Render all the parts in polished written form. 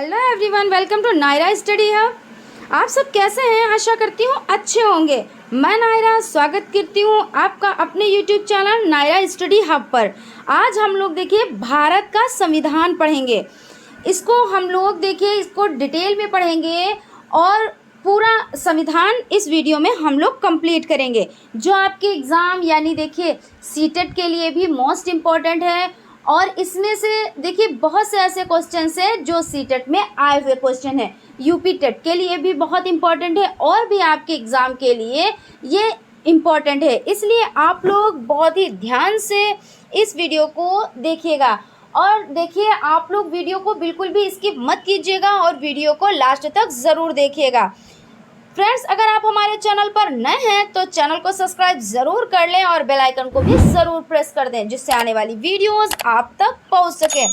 Hello everyone, welcome to Naira study hub. आप सब कैसे हैं? आशा करती हूँ अच्छे होंगे। मैं नायरा स्वागत करती हूँ आपका अपने YouTube channel Naira study hub पर। आज हम लोग देखिए भारत का संविधान पढ़ेंगे। इसको हम लोग देखिए इसको डिटेल में पढ़ेंगे और पूरा संविधान इस वीडियो में हम लोग कंप्लीट करेंगे, जो आपके एग्ज़ाम यानी देखिए सीटेट के लिए भी मोस्ट इम्पॉर्टेंट है। और इसमें से देखिए बहुत से ऐसे क्वेश्चंस हैं जो सीटेट में आए हुए क्वेश्चन हैं, यूपी टेट के लिए भी बहुत इम्पॉर्टेंट है और भी आपके एग्ज़ाम के लिए ये इम्पॉर्टेंट है। इसलिए आप लोग बहुत ही ध्यान से इस वीडियो को देखिएगा और देखिए आप लोग वीडियो को बिल्कुल भी स्किप मत कीजिएगा और वीडियो को लास्ट तक ज़रूर देखिएगा। फ्रेंड्स, अगर आप हमारे चैनल पर नए हैं तो चैनल को सब्सक्राइब ज़रूर कर लें और बेल आइकन को भी ज़रूर प्रेस कर दें, जिससे आने वाली वीडियोस आप तक पहुंच सके।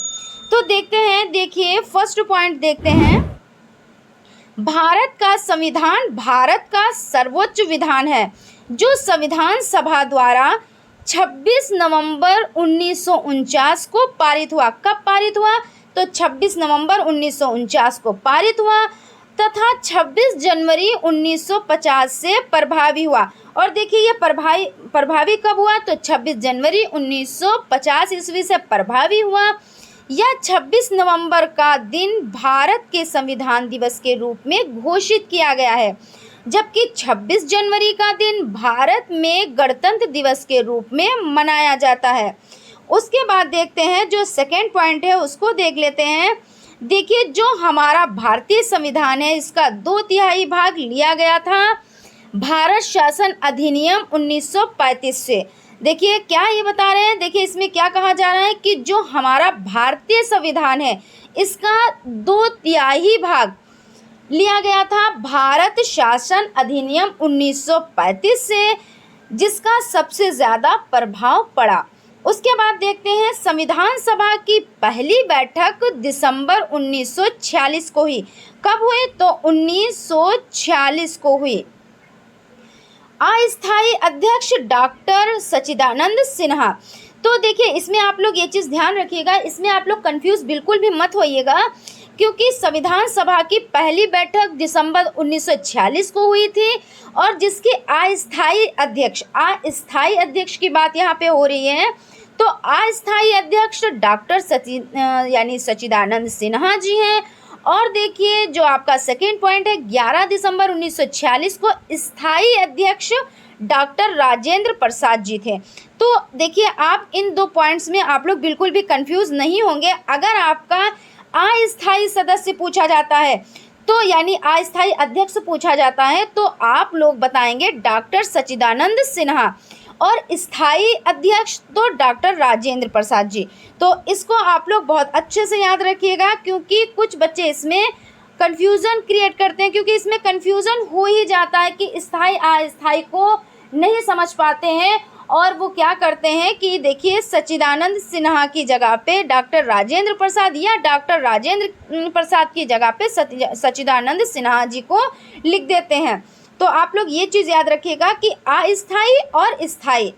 तो देखते हैं, देखिए फर्स्ट पॉइंट देखते हैं। भारत का संविधान भारत का सर्वोच्च विधान है, जो संविधान सभा द्वारा 26 नवंबर 1949 को पारित हुआ। कब पारित हुआ? तो 26 नवंबर 1949 को पारित हुआ तथा 26 जनवरी 1950 से प्रभावी हुआ। और देखिए ये प्रभावी कब हुआ? तो 26 जनवरी 1950 ईस्वी से प्रभावी हुआ। यह 26 नवंबर का दिन भारत के संविधान दिवस के रूप में घोषित किया गया है, जबकि 26 जनवरी का दिन भारत में गणतंत्र दिवस के रूप में मनाया जाता है। उसके बाद देखते हैं, जो सेकेंड पॉइंट है उसको देख लेते हैं। देखिए जो हमारा भारतीय संविधान है इसका 2/3 भाग लिया गया था भारत शासन अधिनियम 1935 से। देखिए क्या ये बता रहे हैं, देखिए इसमें क्या कहा जा रहा है कि जो हमारा भारतीय संविधान है इसका 2/3 भाग लिया गया था भारत शासन अधिनियम 1935 से, जिसका सबसे ज़्यादा प्रभाव पड़ा। उसके बाद देखते हैं, संविधान सभा की पहली बैठक दिसंबर 1946 को हुई। कब हुई? तो 1946 को हुई। अस्थायी अध्यक्ष डॉक्टर सच्चिदानंद सिन्हा। तो देखिए इसमें आप लोग ये चीज़ ध्यान रखिएगा, इसमें आप लोग कंफ्यूज बिल्कुल भी मत होइएगा, क्योंकि संविधान सभा की पहली बैठक दिसंबर 1946 को हुई थी और जिसके अस्थायी अध्यक्ष की बात यहाँ पे हो रही है। तो अस्थायी अध्यक्ष डॉक्टर सच्चिदानंद सिन्हा जी हैं। और देखिए जो आपका सेकेंड पॉइंट है, 11 दिसंबर 1946 को स्थायी अध्यक्ष डॉक्टर राजेंद्र प्रसाद जी थे। तो देखिए आप इन दो पॉइंट्स में आप लोग बिल्कुल भी कंफ्यूज नहीं होंगे। अगर आपका अस्थायी सदस्य पूछा जाता है तो यानी अस्थायी अध्यक्ष पूछा जाता है तो आप लोग बताएंगे डॉक्टर सच्चिदानंद सिन्हा और स्थायी अध्यक्ष तो डॉक्टर राजेंद्र प्रसाद जी। तो इसको आप लोग बहुत अच्छे से याद रखिएगा, क्योंकि कुछ बच्चे इसमें कन्फ्यूज़न क्रिएट करते हैं, क्योंकि इसमें कन्फ्यूज़न हो ही जाता है कि स्थायी अस्थायी को नहीं समझ पाते हैं और वो क्या करते हैं कि देखिए सच्चिदानंद सिन्हा की जगह पे डॉक्टर राजेंद्र प्रसाद या डॉक्टर राजेंद्र प्रसाद की जगह पे सच्चिदानंद सिन्हा जी को लिख देते हैं। तो आप लोग ये चीज़ याद रखिएगा कि अस्थायी और स्थायी।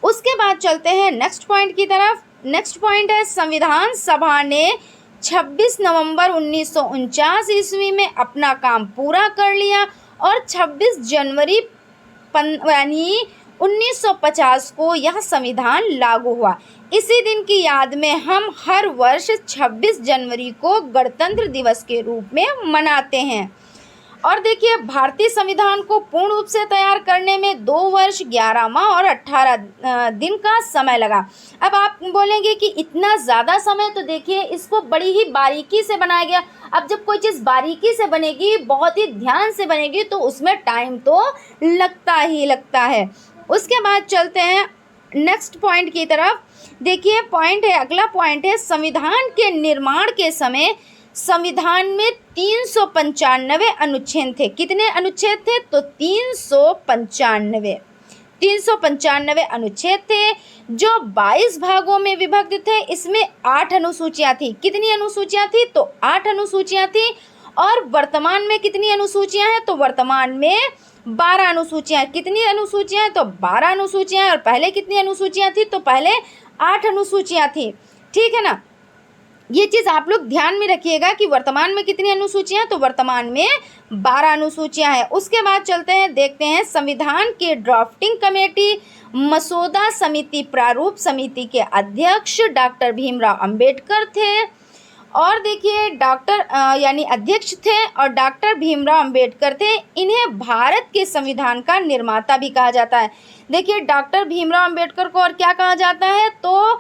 उसके बाद चलते हैं नेक्स्ट पॉइंट की तरफ। नेक्स्ट पॉइंट है, संविधान सभा ने 26 नवंबर 1949 ईस्वी में अपना काम पूरा कर लिया और 26 जनवरी यानी 1950 को यह संविधान लागू हुआ। इसी दिन की याद में हम हर वर्ष 26 जनवरी को गणतंत्र दिवस के रूप में मनाते हैं। और देखिए भारतीय संविधान को पूर्ण रूप से तैयार करने में 2 वर्ष 11 माह और 18 दिन का समय लगा। अब आप बोलेंगे कि इतना ज़्यादा समय, तो देखिए इसको बड़ी ही बारीकी से बनाया गया। अब जब कोई चीज़ बारीकी से बनेगी, बहुत ही ध्यान से बनेगी, तो उसमें टाइम तो लगता ही लगता है। उसके बाद चलते हैं नेक्स्ट पॉइंट की तरफ। देखिए पॉइंट है, अगला पॉइंट है, संविधान के निर्माण के समय संविधान में 395 अनुच्छेद थे। कितने अनुच्छेद थे? तो 395 अनुच्छेद थे, जो 22 भागों में विभक्त थे। इसमें 8 अनुसूचियाँ थी। कितनी अनुसूचियाँ थी? तो 8 अनुसूचियाँ थी। और वर्तमान में कितनी अनुसूचियाँ हैं? तो वर्तमान में 12 अनुसूचियाँ। कितनी अनुसूचियाँ हैं? तो 12 अनुसूचियाँ। और पहले कितनी अनुसूचियाँ थी? तो पहले 8 अनुसूचियाँ थी। ठीक है ना। ये चीज़ आप लोग ध्यान में रखिएगा कि वर्तमान में कितनी अनुसूचियां, तो वर्तमान में 12 अनुसूचियां हैं। उसके बाद चलते हैं, देखते हैं संविधान के ड्राफ्टिंग कमेटी मसौदा समिति प्रारूप समिति के अध्यक्ष डॉक्टर भीमराव अंबेडकर थे। और देखिए डॉक्टर यानी अध्यक्ष थे और डॉक्टर भीमराव अंबेडकर थे। इन्हें भारत के संविधान का निर्माता भी कहा जाता है। देखिए डॉक्टर भीमराव अंबेडकर को और क्या कहा जाता है, तो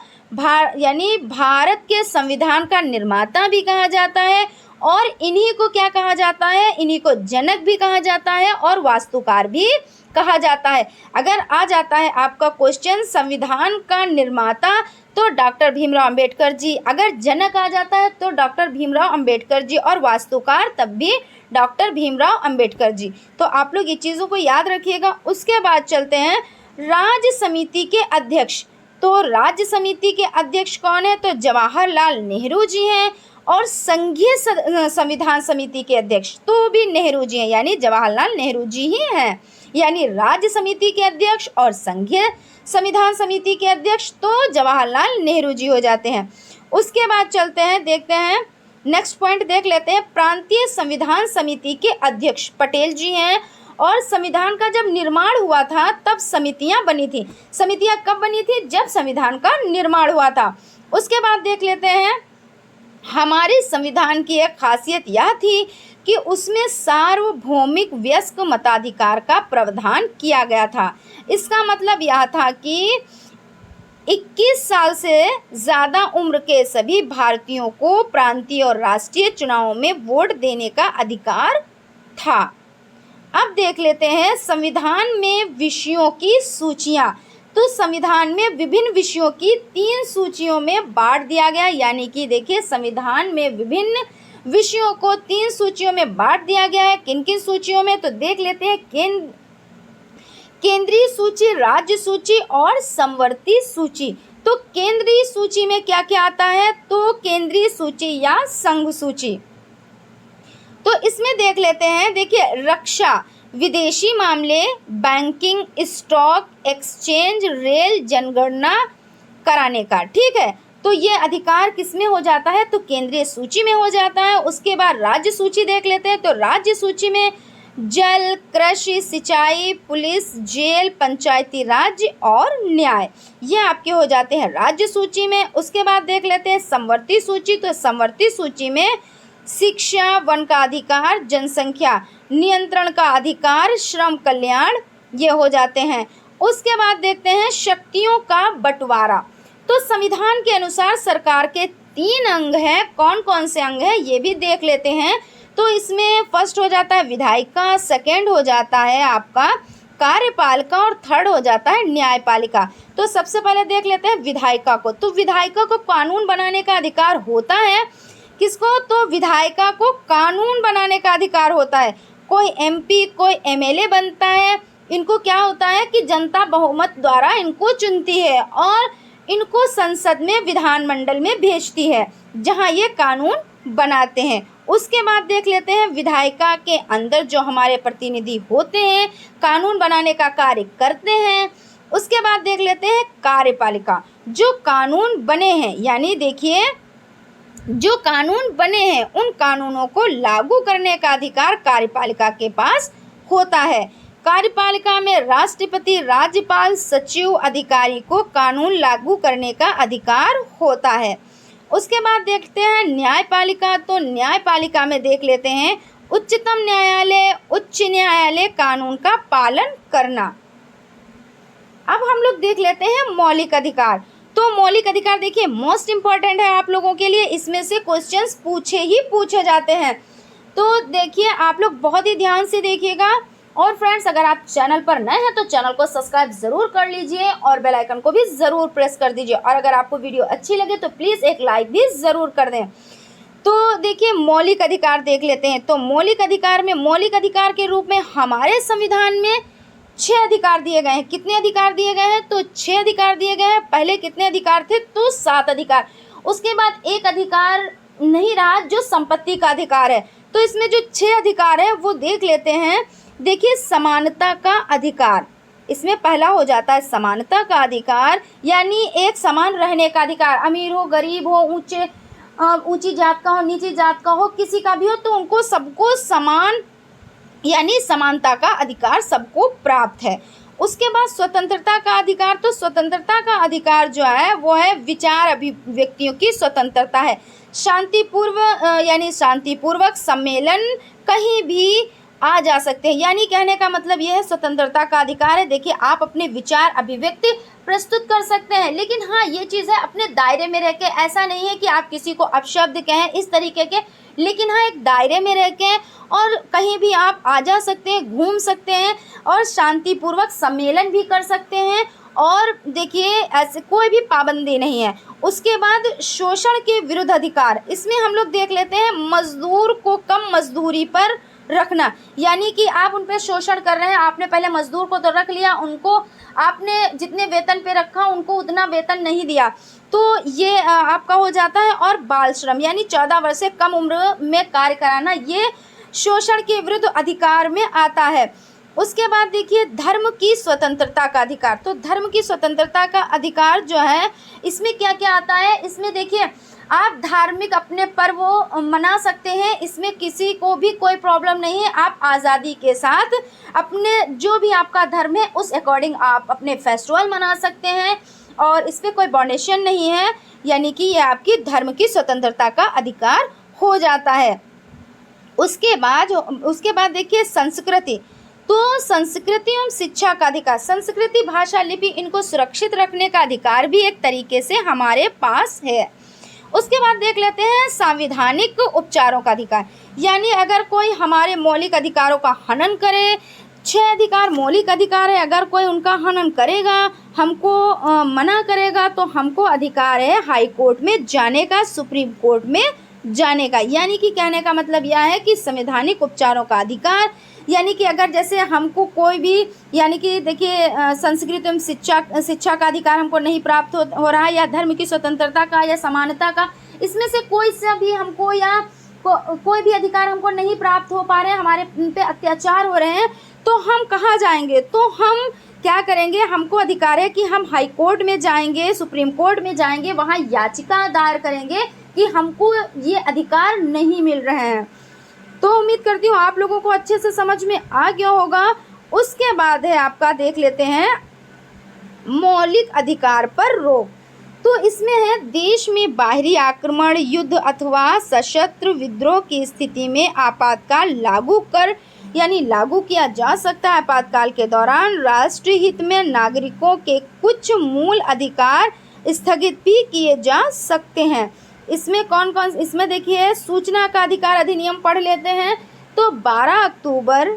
यानी भारत के संविधान का निर्माता भी कहा जाता है। और इन्हीं को क्या कहा जाता है, इन्हीं को जनक भी कहा जाता है और वास्तुकार भी कहा जाता है। अगर आ जाता है आपका क्वेश्चन संविधान का निर्माता तो डॉक्टर भीमराव अंबेडकर जी, अगर जनक आ जाता है तो डॉक्टर भीमराव अंबेडकर जी, और वास्तुकार तब भी डॉक्टर भीमराव अंबेडकर जी। तो आप लोग ये चीज़ों को याद रखिएगा। उसके बाद चलते हैं राज्य समिति के अध्यक्ष। तो राज्य समिति के अध्यक्ष कौन है, तो जवाहरलाल नेहरू जी हैं। और संघीय संविधान समिति के अध्यक्ष तो भी नेहरू जी हैं, यानी जवाहरलाल नेहरू जी ही हैं। यानी राज्य समिति के अध्यक्ष और संघीय संविधान समिति के अध्यक्ष तो जवाहरलाल नेहरू जी हो जाते हैं। उसके बाद चलते हैं, देखते हैं नेक्स्ट पॉइंट देख लेते हैं। प्रांतीय संविधान समिति के अध्यक्ष पटेल जी हैं। और संविधान का जब निर्माण हुआ था तब समितियां बनी थी। समितियां कब बनी थी, जब संविधान का निर्माण हुआ था। उसके बाद देख लेते हैं, हमारे संविधान की एक खासियत यह थी कि उसमें सार्वभौमिक वयस्क मताधिकार का प्रावधान किया गया था। इसका मतलब यह था कि 21 साल से ज़्यादा उम्र के सभी भारतीयों को प्रांतीय और राष्ट्रीय चुनावों में वोट देने का अधिकार था। अब देख लेते हैं संविधान में विषयों की सूचियाँ। तो संविधान में विभिन्न विषयों की 3 सूचियों में बांट दिया गया। यानी कि देखिए संविधान में विभिन्न विषयों को 3 सूचियों में बांट दिया गया है। किन किन सूचियों में, तो देख लेते हैं केंद्रीय सूची, राज्य सूची और समवर्ती सूची। तो केंद्रीय सूची में क्या क्या आता है, तो केंद्रीय सूची या संघ सूची। तो इसमें देख लेते हैं, देखिए रक्षा, विदेशी मामले, बैंकिंग, स्टॉक एक्सचेंज, रेल, जनगणना कराने का, ठीक है। तो ये अधिकार किसमें हो जाता है, तो केंद्रीय सूची में हो जाता है। उसके बाद राज्य सूची देख लेते हैं। तो राज्य सूची में जल, कृषि, सिंचाई, पुलिस, जेल, पंचायती राज और न्याय, ये आपके हो जाते हैं राज्य सूची में। उसके बाद देख लेते हैं समवर्ती सूची। तो समवर्ती सूची में शिक्षा, वन का अधिकार, जनसंख्या नियंत्रण का अधिकार, श्रम कल्याण, ये हो जाते हैं। उसके बाद देखते हैं शक्तियों का बंटवारा। तो संविधान के अनुसार सरकार के 3 अंग हैं। कौन कौन से अंग हैं ये भी देख लेते हैं। तो इसमें फर्स्ट हो जाता है विधायिका, सेकंड हो जाता है आपका कार्यपालिका और थर्ड हो जाता है न्यायपालिका। तो सबसे पहले देख लेते हैं विधायिका को। तो विधायिका को कानून बनाने का अधिकार होता है। किसको, तो विधायिका को कानून बनाने का अधिकार होता है। कोई एमपी, कोई एमएलए बनता है, इनको क्या होता है कि जनता बहुमत द्वारा इनको चुनती है और इनको संसद में, विधानमंडल में भेजती है, जहां ये कानून बनाते हैं। उसके बाद देख लेते हैं विधायिका के अंदर जो हमारे प्रतिनिधि होते हैं, कानून बनाने का कार्य करते हैं। उसके बाद देख लेते हैं कार्यपालिका, जो कानून बने हैं, यानी देखिए जो कानून बने हैं उन कानूनों को लागू करने का अधिकार कार्यपालिका के पास होता है। कार्यपालिका में राष्ट्रपति, राज्यपाल, सचिव, अधिकारी को कानून लागू करने का अधिकार होता है। उसके बाद देखते हैं न्यायपालिका। तो न्यायपालिका में देख लेते हैं उच्चतम न्यायालय, उच्च न्यायालय, कानून का पालन करना। अब हम लोग देख लेते हैं मौलिक अधिकार। तो मौलिक अधिकार देखिए मोस्ट इम्पॉर्टेंट है आप लोगों के लिए, इसमें से क्वेश्चंस पूछे जाते हैं। तो देखिए आप लोग बहुत ही ध्यान से देखिएगा। और फ्रेंड्स अगर आप चैनल पर नए हैं तो चैनल को सब्सक्राइब ज़रूर कर लीजिए और बेल आइकन को भी ज़रूर प्रेस कर दीजिए। और अगर आपको वीडियो अच्छी लगे तो प्लीज़ एक लाइक भी ज़रूर कर दें। तो देखिए मौलिक अधिकार देख लेते हैं। तो मौलिक अधिकार में, मौलिक अधिकार के रूप में हमारे संविधान में 6 अधिकार दिए गए हैं। कितने अधिकार दिए गए हैं, तो 6 अधिकार दिए गए हैं। पहले कितने अधिकार थे, तो 7 अधिकार। उसके बाद एक अधिकार नहीं रहा जो संपत्ति का अधिकार है। तो इसमें जो 6 अधिकार है वो देख लेते हैं। देखिए समानता का अधिकार, इसमें पहला हो जाता है समानता का अधिकार, यानी एक समान रहने का अधिकार। अमीर हो, गरीब हो, ऊंचे ऊंची जात का हो, नीची जात का हो, किसी का भी हो, तो उनको सबको समान यानी समानता का अधिकार सबको प्राप्त है। उसके बाद स्वतंत्रता का अधिकार, तो स्वतंत्रता का अधिकार जो है वो है विचार अभिव्यक्तियों की स्वतंत्रता है। यानी शांतिपूर्वक सम्मेलन कहीं भी आ जा सकते हैं, यानी कहने का मतलब यह है स्वतंत्रता का अधिकार है। देखिए आप अपने विचार अभिव्यक्ति प्रस्तुत कर सकते हैं, लेकिन हाँ ये चीज़ है अपने दायरे में रह के, ऐसा नहीं है कि आप किसी को अपशब्द कहें इस तरीके के, लेकिन हाँ एक दायरे में रह के और कहीं भी आप आ जा सकते हैं, घूम सकते हैं और शांतिपूर्वक सम्मेलन भी कर सकते हैं। और देखिए ऐसे कोई भी पाबंदी नहीं है। उसके बाद शोषण के विरुद्ध अधिकार, इसमें हम लोग देख लेते हैं मजदूर को कम मजदूरी पर रखना, यानी कि आप उन पर शोषण कर रहे हैं। आपने पहले मजदूर को तो रख लिया, उनको आपने जितने वेतन पे रखा उनको उतना वेतन नहीं दिया, तो ये आपका हो जाता है। और बाल श्रम यानी 14 वर्ष से कम उम्र में कार्य कराना, ये शोषण के विरुद्ध अधिकार में आता है। उसके बाद देखिए धर्म की स्वतंत्रता का अधिकार, तो धर्म की स्वतंत्रता का अधिकार जो है इसमें क्या क्या आता है, इसमें देखिए आप धार्मिक अपने पर्व मना सकते हैं, इसमें किसी को भी कोई प्रॉब्लम नहीं है। आप आज़ादी के साथ अपने जो भी आपका धर्म है उस अकॉर्डिंग आप अपने फेस्टिवल मना सकते हैं और इस पर कोई बाउंडेशन नहीं है, यानी कि ये आपकी धर्म की स्वतंत्रता का अधिकार हो जाता है। उसके बाद देखिए संस्कृति, तो संस्कृति एवं शिक्षा का अधिकार, संस्कृति भाषा लिपि इनको सुरक्षित रखने का अधिकार भी एक तरीके से हमारे पास है। उसके बाद देख लेते हैं संवैधानिक उपचारों का अधिकार, यानी अगर कोई हमारे मौलिक अधिकारों का हनन करे, 6 अधिकार मौलिक अधिकार है, अगर कोई उनका हनन करेगा, हमको मना करेगा, तो हमको अधिकार है हाई कोर्ट में जाने का, सुप्रीम कोर्ट में जाने का। यानी कि कहने का मतलब यह है कि संवैधानिक उपचारों का अधिकार, यानी कि अगर जैसे हमको कोई भी, यानी कि देखिए संस्कृति एवं शिक्षा का अधिकार हमको नहीं प्राप्त हो रहा है, या धर्म की स्वतंत्रता का या समानता का, इसमें से कोई सा भी हमको या कोई भी अधिकार हमको नहीं प्राप्त हो पा रहे हैं, हमारे पे अत्याचार हो रहे हैं, तो हम कहाँ जाएंगे, तो हम क्या करेंगे, हमको अधिकार है कि हम हाई कोर्ट में जाएंगे, सुप्रीम कोर्ट में जाएंगे, वहाँ याचिका दायर करेंगे कि हमको ये अधिकार नहीं मिल रहे हैं। तो उम्मीद करती हूँ आप लोगों को अच्छे से समझ में आ गया होगा। उसके बाद है आपका देख लेते हैं मौलिक अधिकार पर रोक, तो इसमें है देश में बाहरी आक्रमण, युद्ध अथवा सशस्त्र विद्रोह की स्थिति में आपातकाल लागू किया जा सकता है। आपातकाल के दौरान राष्ट्रीय हित में नागरिकों के कुछ मूल अधिकार स्थगित भी किए जा सकते हैं। इसमें कौन कौन, इसमें देखिए सूचना का अधिकार अधिनियम पढ़ लेते हैं। तो 12 अक्टूबर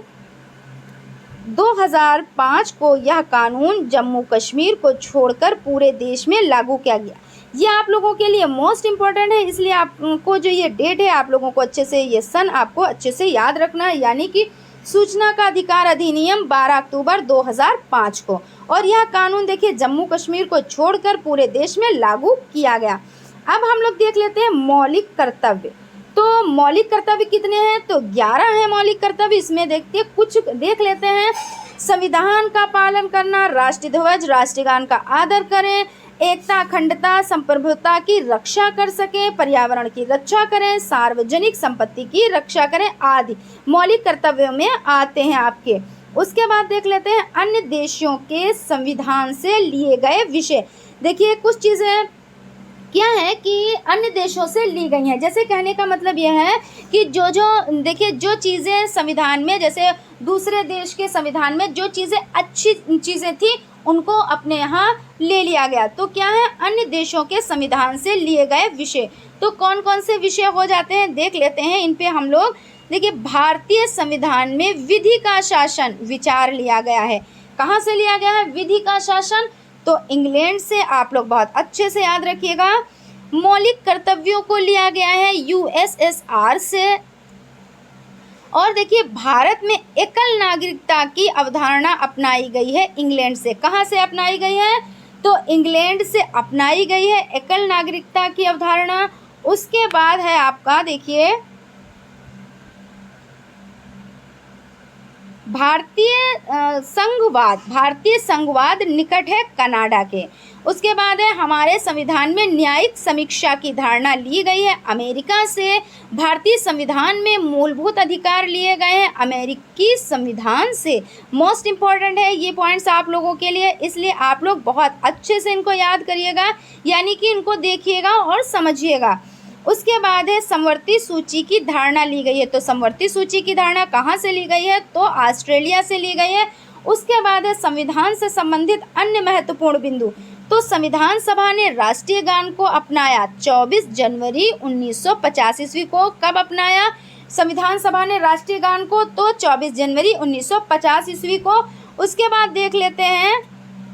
2005 को यह कानून जम्मू कश्मीर को छोड़कर पूरे देश में लागू किया गया। ये आप लोगों के लिए मोस्ट इम्पोर्टेंट है, इसलिए आपको जो ये डेट है आप लोगों को अच्छे से, ये सन आपको अच्छे से याद रखना है, यानी कि सूचना का अधिकार अधिनियम 12 अक्टूबर 2005 को, और यह कानून देखिए जम्मू कश्मीर को छोड़कर पूरे देश में लागू किया गया। अब हम लोग देख लेते हैं मौलिक कर्तव्य। तो मौलिक कर्तव्य कितने हैं, तो 11 हैं मौलिक कर्तव्य। इसमें देखते हैं कुछ देख लेते हैं। संविधान का पालन करना, राष्ट्रीय ध्वज राष्ट्रीय गान का आदर करें, एकता अखंडता संप्रभुता की रक्षा कर सकें, पर्यावरण की रक्षा करें, सार्वजनिक संपत्ति की रक्षा करें आदि मौलिक कर्तव्यों में आते हैं आपके। उसके बाद देख लेते हैं अन्य देशों के संविधान से लिए गए विषय। देखिए कुछ चीज़ें क्या है कि अन्य देशों से ली गई हैं, जैसे कहने का मतलब यह है कि देखिए जो चीज़ें संविधान में, जैसे दूसरे देश के संविधान में जो चीज़ें अच्छी चीज़ें थी उनको अपने यहाँ ले लिया गया। तो क्या है, अन्य देशों के संविधान से लिए गए विषय। तो कौन कौन से विषय हो जाते हैं देख लेते हैं, इन पे हम लोग देखिए भारतीय संविधान में विधि का शासन विचार लिया गया है। कहाँ से लिया गया है विधि का शासन, तो इंग्लैंड से, आप लोग बहुत अच्छे से याद रखिएगा। मौलिक कर्तव्यों को लिया गया है यूएसएसआर से। और देखिए भारत में एकल नागरिकता की अवधारणा अपनाई गई है इंग्लैंड से। कहाँ से अपनाई गई है, तो इंग्लैंड से अपनाई गई है एकल नागरिकता की अवधारणा। उसके बाद है आपका देखिए भारतीय संघवाद निकट है कनाडा के। उसके बाद है हमारे संविधान में न्यायिक समीक्षा की धारणा ली गई है अमेरिका से। भारतीय संविधान में मूलभूत अधिकार लिए गए हैं अमेरिकी संविधान से। मोस्ट इम्पॉर्टेंट है ये पॉइंट्स आप लोगों के लिए, इसलिए आप लोग बहुत अच्छे से इनको याद करिएगा, यानी कि इनको देखिएगा और समझिएगा। उसके बाद है समवर्ती सूची की धारणा ली गई है। तो समवर्ती सूची की धारणा कहाँ से ली गई है? तो ऑस्ट्रेलिया से ली गई है। उसके बाद है संविधान से संबंधित अन्य महत्वपूर्ण बिंदु। तो संविधान सभा ने राष्ट्रीय गान को अपनाया 24 जनवरी 1950 ईस्वी को। कब अपनाया संविधान सभा ने राष्ट्रीय गान को? तो 24 जनवरी 1950 ईस्वी को। उसके बाद देख लेते हैं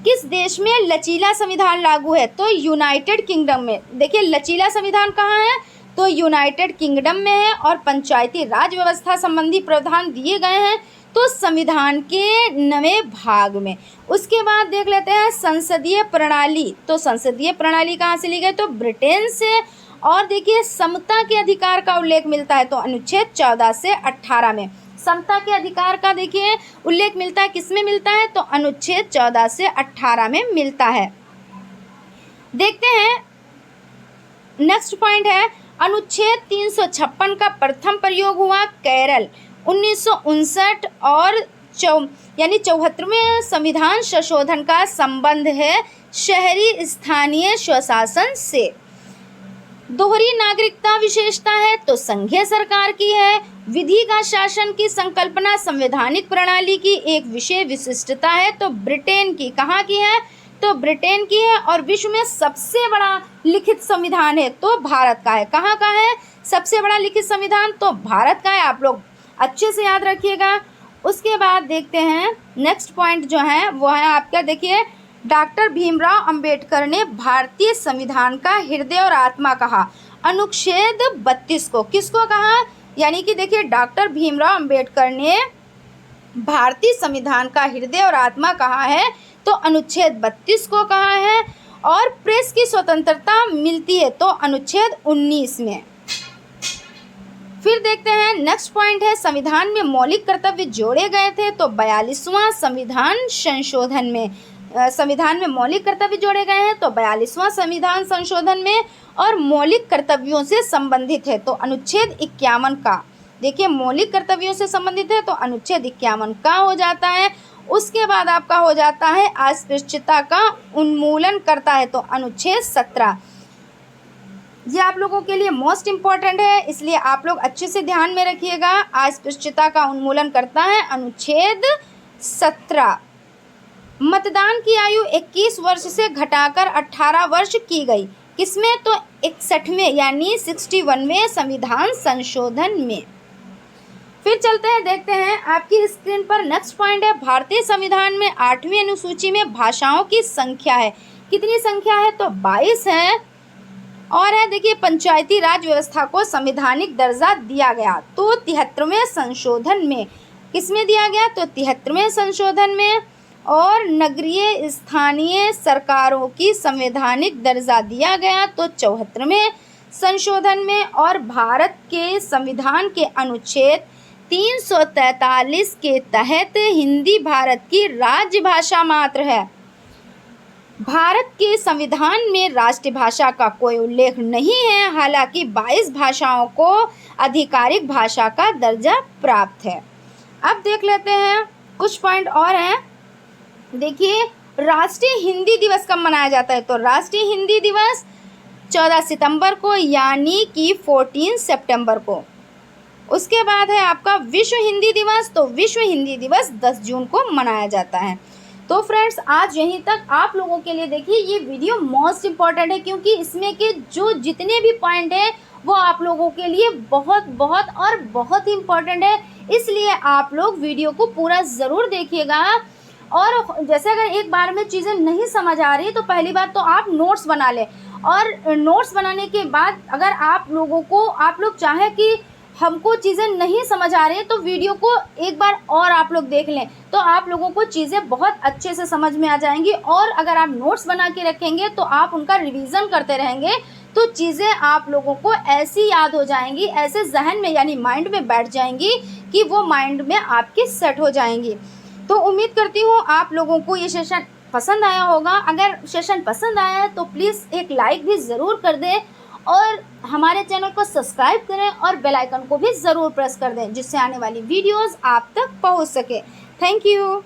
किस देश में लचीला संविधान लागू है? तो यूनाइटेड किंगडम में। देखिए लचीला संविधान कहाँ है? तो यूनाइटेड किंगडम में है। और पंचायती राज व्यवस्था संबंधी प्रावधान दिए गए हैं तो संविधान के 9वें भाग में। उसके बाद देख लेते हैं संसदीय प्रणाली। तो संसदीय प्रणाली कहाँ से ली गई? तो ब्रिटेन से। और देखिए समता के अधिकार का उल्लेख मिलता है तो अनुच्छेद 14 से 18 में। समता के अधिकार का देखिए उल्लेख मिलता है, किस में मिलता है? तो अनुच्छेद 14 से 18 में मिलता है। देखते हैं नेक्स्ट पॉइंट है अनुच्छेद 356 का प्रथम प्रयोग हुआ केरल 1959 और यानी 74वें संविधान संशोधन का संबंध है शहरी स्थानीय स्वशासन से। दोहरी नागरिकता विशेषता है तो संघीय सरकार की है। विधि का शासन की संकल्पना संवैधानिक प्रणाली की एक विषय विशिष्टता है तो ब्रिटेन की। कहाँ की है? तो ब्रिटेन की है। और विश्व में सबसे बड़ा लिखित संविधान है तो भारत का है। कहाँ का है सबसे बड़ा लिखित संविधान? तो भारत का है। आप लोग अच्छे से याद रखिएगा। उसके बाद देखते हैं नेक्स्ट पॉइंट जो है वो है आपका, देखिए डॉक्टर भीमराव अंबेडकर ने भारतीय संविधान का हृदय और आत्मा कहा अनुच्छेद 32 को। किसको कहा? यानी कि देखिए डॉक्टर भीमराव अंबेडकर ने भारतीय संविधान का हृदय और आत्मा कहा है तो अनुच्छेद 32 को कहा है। और प्रेस की स्वतंत्रता मिलती है तो अनुच्छेद 19 में। फिर देखते हैं नेक्स्ट पॉइंट है संविधान में मौलिक कर्तव्य जोड़े गए थे तो 42वां संविधान संशोधन में। संविधान में मौलिक कर्तव्य जोड़े गए हैं तो 42वां संविधान संशोधन में। और मौलिक कर्तव्यों से संबंधित है तो अनुच्छेद 51 का। देखिए मौलिक कर्तव्यों से संबंधित है तो अनुच्छेद 51 का हो जाता है। उसके बाद आपका हो जाता है अस्पृश्यता का उन्मूलन करता है तो अनुच्छेद 17। ये आप लोगों के लिए मोस्ट इम्पॉर्टेंट है, इसलिए आप लोग अच्छे से ध्यान में रखिएगा। अस्पृश्यता का उन्मूलन करता है अनुच्छेद 17। मतदान की आयु 21 वर्ष से घटाकर 18 वर्ष की गई। किसमें? तो 61वें यानी 61वें संविधान संशोधन में। फिर चलते हैं, देखते हैं आपकी स्क्रीन पर नेक्स्ट पॉइंट है भारतीय संविधान में 8वीं अनुसूची में भाषाओं की संख्या है। कितनी संख्या है? तो 22 है। और है देखिए पंचायती राज व्यवस्था को संवैधानिक दर्जा दिया गया तो 73वें संशोधन में। किसमें दिया गया? तो 73वें संशोधन में। और नगरीय स्थानीय सरकारों की संवैधानिक दर्जा दिया गया तो 74वें संशोधन में। और भारत के संविधान के अनुच्छेद 343 के तहत हिंदी भारत की राज्य भाषा मात्र है। भारत के संविधान में राष्ट्रीय भाषा का कोई उल्लेख नहीं है, हालांकि 22 भाषाओं को आधिकारिक भाषा का दर्जा प्राप्त है। अब देख लेते हैं कुछ पॉइंट और हैं। देखिए राष्ट्रीय हिंदी दिवस कब मनाया जाता है? तो राष्ट्रीय हिंदी दिवस 14 सितंबर को यानी कि 14 सितंबर को। उसके बाद है आपका विश्व हिंदी दिवस, तो विश्व हिंदी दिवस 10 जून को मनाया जाता है। तो फ्रेंड्स आज यहीं तक आप लोगों के लिए देखिए ये वीडियो मोस्ट इम्पॉर्टेंट है क्योंकि इसमें के जो जितने भी पॉइंट हैं वो आप लोगों के लिए बहुत बहुत और बहुत ही इम्पॉर्टेंट है, इसलिए आप लोग वीडियो को पूरा ज़रूर देखिएगा। और जैसे अगर एक बार में चीज़ें नहीं समझ आ रही तो पहली बात तो आप नोट्स बना लें, और नोट्स बनाने के बाद अगर आप लोग चाहें कि हमको चीज़ें नहीं समझ आ रही हैं तो वीडियो को एक बार और आप लोग देख लें तो आप लोगों को चीज़ें बहुत अच्छे से समझ में आ जाएंगी। और अगर आप नोट्स बना के रखेंगे तो आप उनका रिवीजन करते रहेंगे तो चीज़ें आप लोगों को ऐसी याद हो जाएंगी, ऐसे जहन में यानी माइंड में बैठ जाएंगी कि वो माइंड में आपके सेट हो जाएंगी। तो उम्मीद करती हूँ आप लोगों को ये सेशन पसंद आया होगा। अगर सेशन पसंद आया है तो प्लीज़ एक लाइक भी ज़रूर कर दें और हमारे चैनल को सब्सक्राइब करें और बेल आइकन को भी ज़रूर प्रेस कर दें, जिससे आने वाली वीडियोस आप तक पहुंच सके। Thank you.